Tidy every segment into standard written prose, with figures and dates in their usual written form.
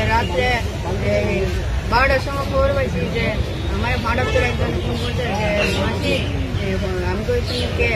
রাত্রে 12টার সময় খবর পাইছি যে আমার ভাড়া করে একজন ফোন করছে যে মাসি আমি কইছি কে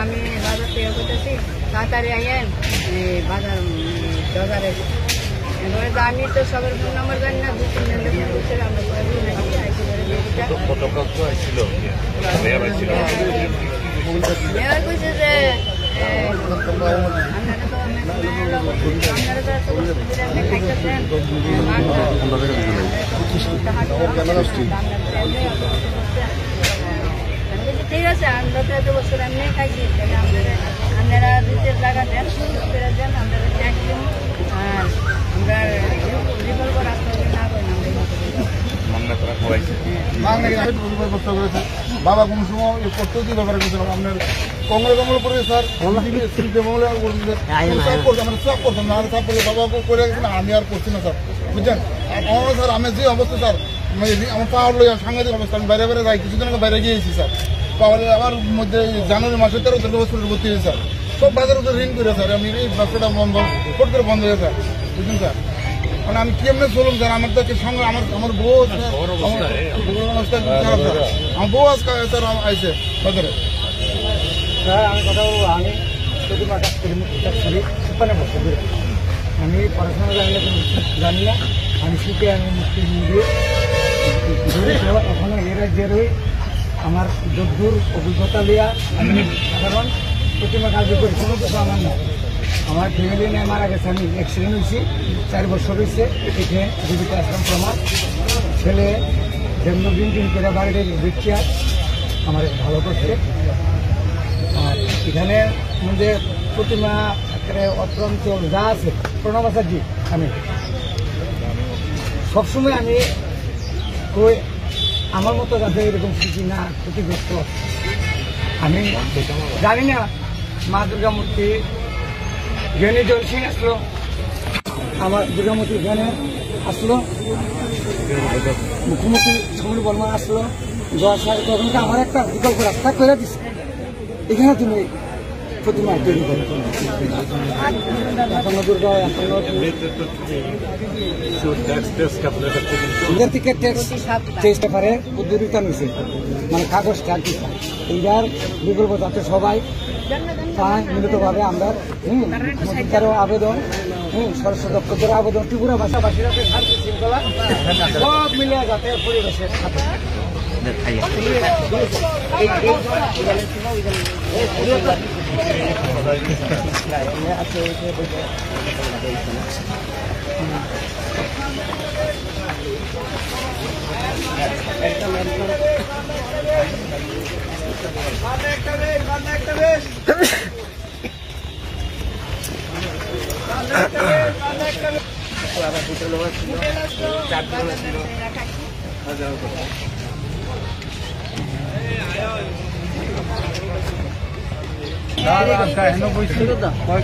আমি বাজার থেকে করতেছি তাড়াতাড়ি আইয়েন বাজার বাজারে এবারে আমি তো সবার ফোন নাম্বার জানি না 2-3 জনের ফোন করছে আমরা কইছে যে ঠিক আছে আমরা তো এত বছর এমনি খাইছি আপনারা দুধের জায়গা দেন দেন আপনারা ট্যাক্স দিন আর আমরা রিভলভার আসতে না করেন বাবা কোন সময় প্রত্যেকটি ব্যাপারে আপনার কংগ্রেস আমল করে স্যার সব করতাম না সব করে বাবা করে গেছেন আমি আর করছি না স্যার বুঝছেন আমার স্যার আমি যে অবস্থা স্যার আমার পাওয়ার লই সাংঘাতিক অবস্থা আমি বাইরে বাইরে যাই কিছুদিন আগে বাইরে গিয়েছি স্যার পাওয়ার আমার মধ্যে জানুয়ারি মাসে 13 বছরের ভর্তি হয়েছে স্যার সব বাজার উপরে ঋণ করে স্যার আমি এই ব্যবসাটা বন্ধ ফোট করে বন্ধ হয়ে স্যার বুঝলেন স্যার মানে আমি কেমনে চলুন স্যার আমার তো সঙ্গে আমার বউ অবস্থা খারাপ স্যার আমার বউ আজকে স্যার আইসে বাজারে স্যার আমি কথা বলবো আমি আমি পড়াশোনা জানি না আমি শিখে আমি মুক্তি দিয়ে ওখানে এ রাজ্যে রই আমার যদ্দূর অভিজ্ঞতা লিয়া আমি সাধারণ প্রতিমা কাজ করি কোনো কিছু আমার না আমার ফ্যামিলি নিয়ে মারা গেছে আমি অ্যাক্সিডেন্ট হয়েছি 4 বছর হয়েছে এখানে জীবিকা আসলাম প্রমাণ ছেলে দিন করে বাড়িতে দেখিয়া আমার ভালো করছে আর এখানে মধ্যে প্রতিমা অত্র অঞ্চল যা আছে প্রণব আচার্যি আমি সবসময় আমি কই আমার মতো যাতে এরকম স্থিতি না ক্ষতিগ্রস্ত আমি জানি না মা দুর্গা মূর্তি জ্ঞানী জল সিং আসলো আমার দুর্গামূর্তি এখানে আসলো মুখ্যমন্ত্রী সমীর বর্মা আসলো তখন আমার একটা বিকল্প রাস্তা করে দিচ্ছে এখানে তুমি প্রতিমা তৈরি করো এখনো দুর্গা এদের থেকে ট্যাক্স পেপারে উদ্যোগিতা নিয়েছে মানে কাগজ ট্যাগ দিচ্ছে এইটার বিকল্প যাতে সবাই পায় মিলিতভাবে আমরা মুখ্যমন্ত্রীরও আবেদন স্বরাষ্ট্র দপ্তরের আবেদন ত্রিপুরা ভাষাভাষীরা শান্তি শৃঙ্খলা সব মিলিয়ে যাতে পরিবেশের সাথে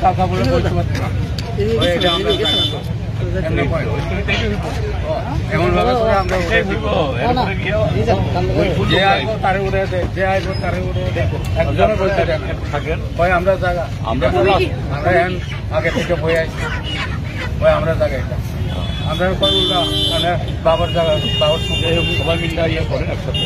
কথা বলে এমন ভাবে আমরা যে আসবো তারে উড়ে দেয় যে আসবো তারে উড়ে একজনে বলতে থাকেন ভাই আমরা জায়গা আমরা আগে থেকে বই আসছি ভাই আমরা জায়গা এটা আমরা মানে বাবার জায়গা বাবার সঙ্গে সবাই মিলে ইয়ে করেন একসাথে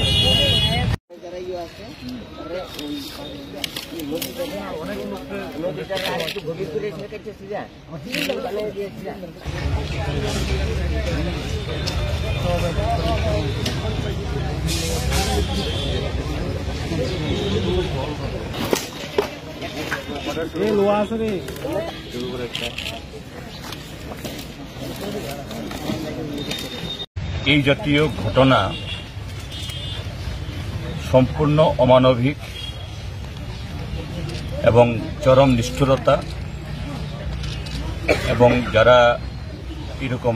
এই জাতীয় ঘটনা সম্পূর্ণ অমানবিক এবং চরম নিষ্ঠুরতা এবং যারা এরকম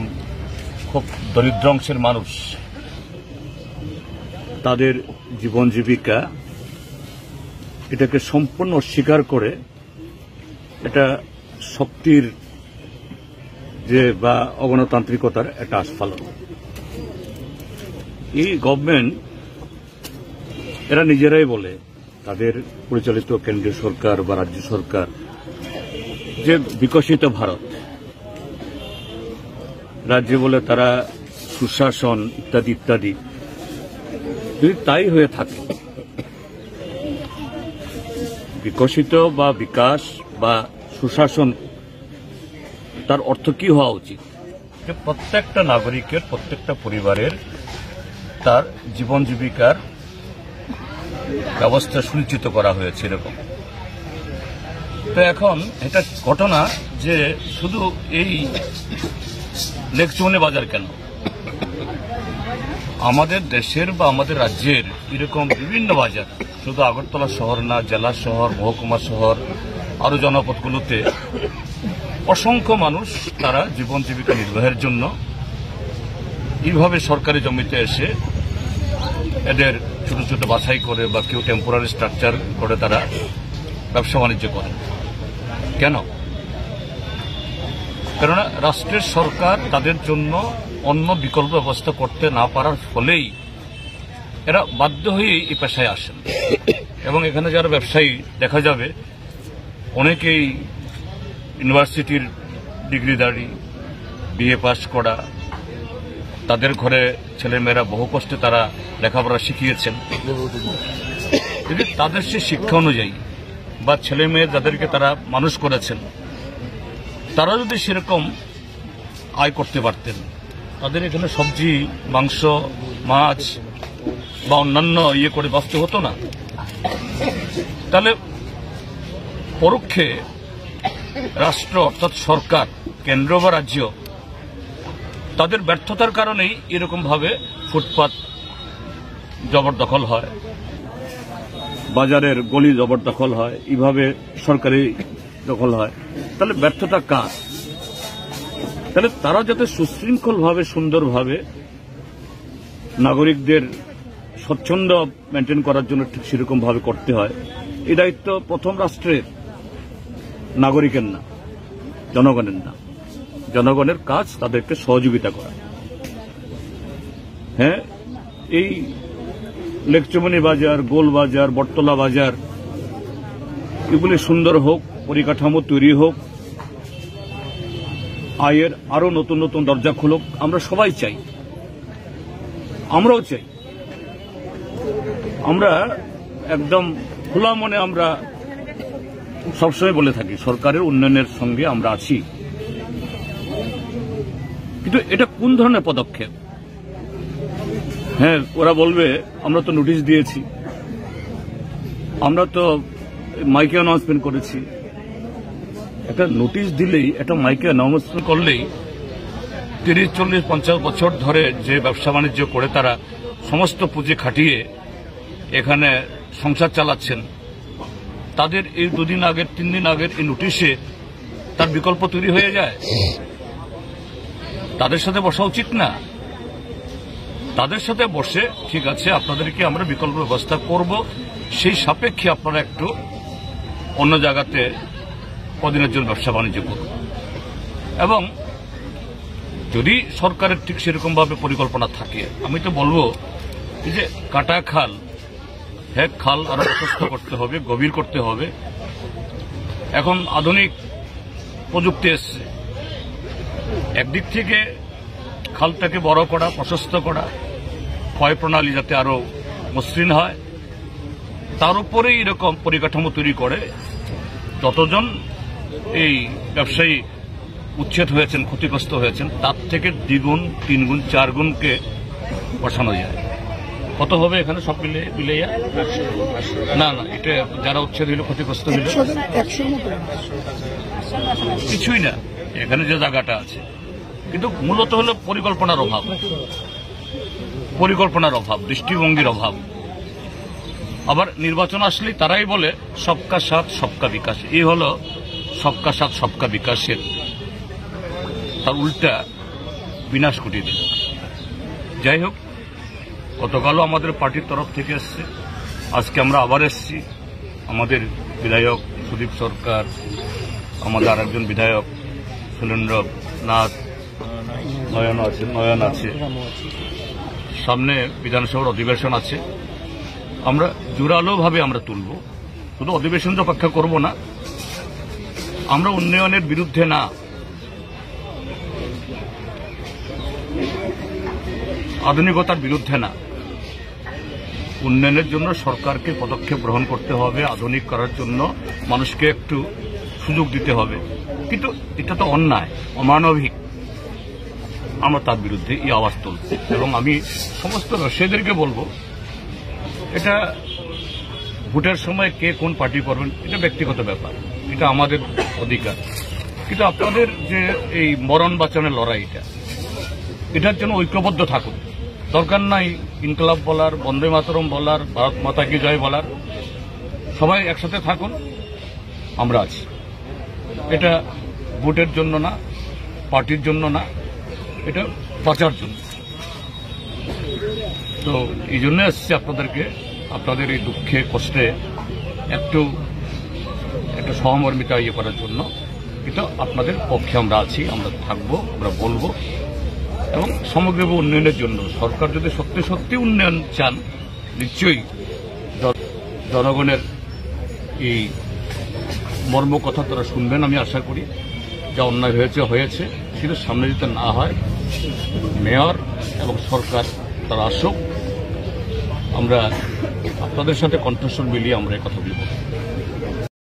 খুব দরিদ্র অংশের মানুষ তাদের জীবন জীবিকা এটাকে সম্পূর্ণ অস্বীকার করে এটা শক্তির যে বা অগণতান্ত্রিকতার একটা আস্ফালন। এই গভর্নমেন্ট এরা নিজেরাই বলে তাদের পরিচালিত কেন্দ্রীয় সরকার বা রাজ্য সরকার যে বিকশিত ভারত, রাজ্যে বলে তারা সুশাসন ইত্যাদি ইত্যাদি। যদি তাই হয়ে থাকে, বিকশিত বা বিকাশ বা সুশাসন তার অর্থ কি হওয়া উচিত? যে প্রত্যেকটা নাগরিকের, প্রত্যেকটা পরিবারের তার জীবন জীবিকার ব্যবস্থা সুনিশ্চিত করা হয়েছে এরকম। তো এখন এটা ঘটনা যে শুধু এই লেকচুমনি বাজার কেন, আমাদের দেশের বা আমাদের রাজ্যের এরকম বিভিন্ন বাজার, শুধু আগরতলা শহর না, জেলা শহর, মহকুমা শহর, আরো জনপদগুলোতে অসংখ্য মানুষ তারা জীবন জীবিকা নির্বাহের জন্য এইভাবে সরকারি জমিতে এসে এদের ছোট ছোট বাছাই করে বা কেউ টেম্পোরারি স্ট্রাকচার করে তারা ব্যবসা বাণিজ্য করে। কেন? কেননা রাষ্ট্রের সরকার তাদের জন্য অন্য বিকল্প ব্যবস্থা করতে না পারার ফলেই এরা বাধ্য হয়ে এই পেশায় আসেন। এবং এখানে যারা ব্যবসায়ী দেখা যাবে অনেকেই ইউনিভার্সিটির ডিগ্রিধারী, বিএ পাস করা, তাদের ঘরে ছেলেমেয়েরা বহু কষ্টে তারা লেখাপড়া শিখিয়েছেন। যদি তাদের সে শিক্ষা অনুযায়ী বা ছেলে মেয়ে যাদেরকে তারা মানুষ করেছেন, তারা যদি সেরকম আয় করতে পারতেন, তাদের এখানে সবজি, মাংস, মাছ বা অন্যান্য ইয়ে করে বাঁচতে হতো না। তাহলে পরোক্ষে রাষ্ট্র অর্থাৎ সরকার, কেন্দ্র বা রাজ্য, তাদের ব্যর্থতার কারণেই এরকমভাবে ফুটপাত জবরদখল হয়, বাজারের গলি জবরদখল হয়, এইভাবে সরকারি দখল হয়। তাহলে ব্যর্থতা কার? তাহলে তারা যাতে সুশৃঙ্খলভাবে, সুন্দরভাবে নাগরিকদের স্বচ্ছন্দ মেনটেন করার জন্য ঠিক সেরকমভাবে করতে হয়, এই দায়িত্ব প্রথম রাষ্ট্রের, নাগরিকের না, জনগণের না। জনগণের কাজ তাদেরকে সহযোগিতা করা। হ্যাঁ, এই লেকচুমনি বাজার, গোল বাজার, বটতলা বাজার এগুলি সুন্দর হোক, পরিকাঠামো তৈরি হোক, আয়ের আরো নতুন নতুন দরজা খুলুক, আমরা সবাই চাই, আমরাও চাই। আমরা একদম খোলা মনে আমরা সবসময় বলে থাকি সরকারের উন্নয়নের সঙ্গে আমরা আছি। কিন্তু এটা কোন ধরনের পদক্ষেপ? হ্যাঁ, ওরা বলবে আমরা তো নোটিশ দিয়েছি, আমরা তো মাইকে অ্যানাউন্সমেন্ট করেছি। একটা নোটিশ দিলেই, একটা মাইকে অ্যানাউন্সমেন্ট করলেই 30, 40, 50 বছর ধরে যে ব্যবসা বাণিজ্য করে তারা সমস্ত পুঁজি খাটিয়ে এখানে সংসার চালাচ্ছেন, তাদের এই 2 দিন আগের, 3 দিন আগের এই নোটিশে তার বিকল্প তৈরি হয়ে যায়। তাদের সাথে বসা উচিত না? তাদের সাথে বসে ঠিক আছে, আপনাদেরকে আমরা বিকল্প ব্যবস্থা করব, সেই সাপেক্ষে আপনারা একটু অন্য জায়গাতে কদিনের জন্য ব্যবসা বাণিজ্য করুন। এবং যদি সরকারের ঠিক সেরকমভাবে পরিকল্পনা থাকে, আমি তো বলবো যে কাটা খাল, হ্যাঁ, খাল আরো প্রশস্ত করতে হবে, গভীর করতে হবে। এখন আধুনিক প্রযুক্তি এসছে, একদিক থেকে খালটাকে বড় করা, প্রশস্ত করা, ক্ষয় প্রণালী যাতে আরো মসৃণ হয়, তার উপরেই এরকম পরিকাঠামো তৈরি করে যতজন এই ব্যবসায়ী উচ্ছেদ হয়েছেন, ক্ষতিগ্রস্ত হয়েছেন, তার থেকে 2 গুণ, 3 গুণ, 4 গুণকে বসানো যায়। কত হবে এখানে সব মিলে? না না, এটা যারা উচ্ছেদ হইল, ক্ষতিগ্রস্ত হইল, কিছুই না এখানে যে জায়গাটা আছে। কিন্তু মূলত হলো পরিকল্পনার অভাব, দৃষ্টিভঙ্গির অভাব। আবার নির্বাচন আসলেই তারাই বলে সবকা সাথ সবকা বিকাশ। এই হলো সবকা সাথ সবকা বিকাশের তার উল্টা বিনাশ ঘটিয়ে দিল। যাই হোক, গতকালও আমাদের পার্টির তরফ থেকে এসছে, আজকে আমরা আবার এসছি। আমাদের বিধায়ক সুদীপ সরকার, আমাদের আরেকজন বিধায়ক সুরেন্দ্র নাথ, নয়ন আছে, সামনে বিধানসভার অধিবেশন আছে। আমরা জোরালোভাবে আমরা তুলব, শুধু অধিবেশন অপেক্ষা করব না। আমরা উন্নয়নের বিরুদ্ধে না, আধুনিকতার বিরুদ্ধে না। উন্নয়নের জন্য সরকারকে পদক্ষেপ গ্রহণ করতে হবে, আধুনিক করার জন্য মানুষকে একটু সুযোগ দিতে হবে। কিন্তু এটা তো অন্যায়, অমানবিক। আমরা তার বিরুদ্ধে এই আওয়াজ তুলছি এবং আমি সমস্ত ব্যবসায়ীদেরকে বলবো, এটা ভোটের সময় কে কোন পার্টি করবেন এটা ব্যক্তিগত ব্যাপার, এটা আমাদের অধিকার। কিন্তু আপনাদের যে এই মরণ বাঁচানোর লড়াইটা, এটার জন্য ঐক্যবদ্ধ থাকুন। দরকার নাই ইনকলাব বলার, বন্দে মাতরম বলার, ভারত মাতা কি জয় বলার। সবাই একসাথে থাকুন, আমরা আছি। এটা ভোটের জন্য না, পার্টির জন্য না, এটা বাঁচার জন্য। তো এই জন্য এসছি আপনাদেরকে, আপনাদের এই দুঃখে কষ্টে একটু সহমর্মিতা ইয়ে করার জন্য। এটা আপনাদের পক্ষে আমরা আছি, আমরা থাকবো, আমরা বলবো। এবং সমগ্র উন্নয়নের জন্য সরকার যদি সত্যি সত্যি উন্নয়ন চান, নিশ্চয়ই জনগণের এই মর্ম কথা তারা শুনবেন। আমি আশা করি যা অন্যায় হয়েছে সেটা সামনে যেতে না হয়, মেয়র এবং সরকার তারা আসুক। আমরা আপনাদের সাথে কণ্ঠস্বর মিলিয়ে আমরা এই কথাগুলি